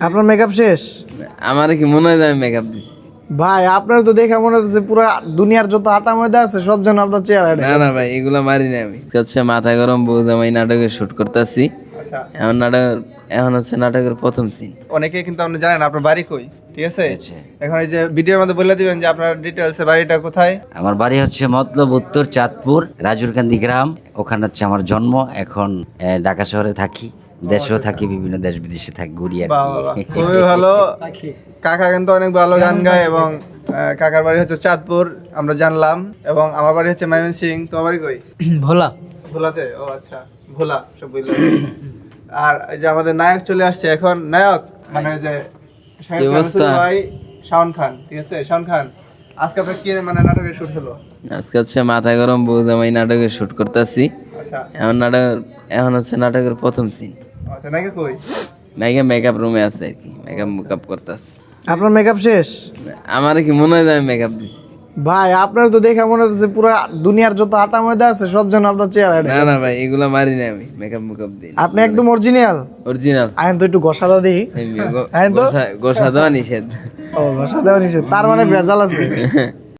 আপনার মেকআপ শেষ? আমার কি মনে হয় যে আমি মেকআপ দিছি? ভাই আপনার তো দেখে মনে হচ্ছে পুরো দুনিয়ার যত আটা ময়দা আছে সব যেন আপনার চেহারা। না না ভাই, এগুলা মারি না আমি। হচ্ছে মাথা গরম বউ জামাই নাটকের শুট করতেছি। আচ্ছা, এখন হচ্ছে নাটকের প্রথম সিন। অনেকে কিন্তু আপনি জানেন আপনার বাড়ি কই, ঠিক আছে? এখন এই যে ভিডিওর মধ্যে বলে দিবেন যে আপনার ডিটেলসে বাড়িটা কোথায়। আমার বাড়ি হচ্ছে মতলব উত্তর চাঁদপুর রাজুরকান্দি গ্রাম, ওখানে হচ্ছে আমার জন্ম। এখন ঢাকা শহরে থাকি, দেশেও থাকি, বিভিন্ন দেশ বিদেশে থাকি, ঘুরি আর বাহ, কি। খুবই ভালো। কাকা কিন্তু অনেক ভালো গান গায় এবং কাকার বাড়ি হচ্ছে চাঁদপুর আমরা জানলাম, এবং আমার বাড়ি হচ্ছে ময়মনসিং। তোমার বাড়ি কই? ভোলা। ভোলাতে? ও আচ্ছা, ভোলা সব বুঝলাম। আর এই যে আমাদের নায়ক চলে আসছে এখন, নায়ক মানে ওই যে শাকিব কি খান অবস্থা? রসুল ভাই, শাওন খান, ঠিক আছে? শাওন খান, আজকে আপনার কি মানে নাটকের শুট হলো? আজকে হচ্ছে মাথা গরম বউ জামাই নাটকের শুট করতেছি। আচ্ছা এখন হচ্ছে নাটকের প্রথম সিন। আচ্ছা, নাকি কই? মেকআপ রুমে আছে আর কি, মেকআপ করতেছি। আপনার মেকআপ শেষ? আমার কি মনে হয় যে আমি মেকআপ দিছি? ভাই আপনার তো দেখে মনে হচ্ছে পুরো দুনিয়ার যত আটা ময়দা আছে সব যেন আপনার চেহারা। না না ভাই, এগুলা মারি না আমি, মেকআপ দিই। আপনি একদম অরিজিনাল। অরিজিনাল। আইন তো একটু ঘষা দাও দেখি। আইন তো গোসা দেওয়া নিষেধ। ও ঘষা দেওয়া নিষেধ, তার মানে ভেজাল আছে।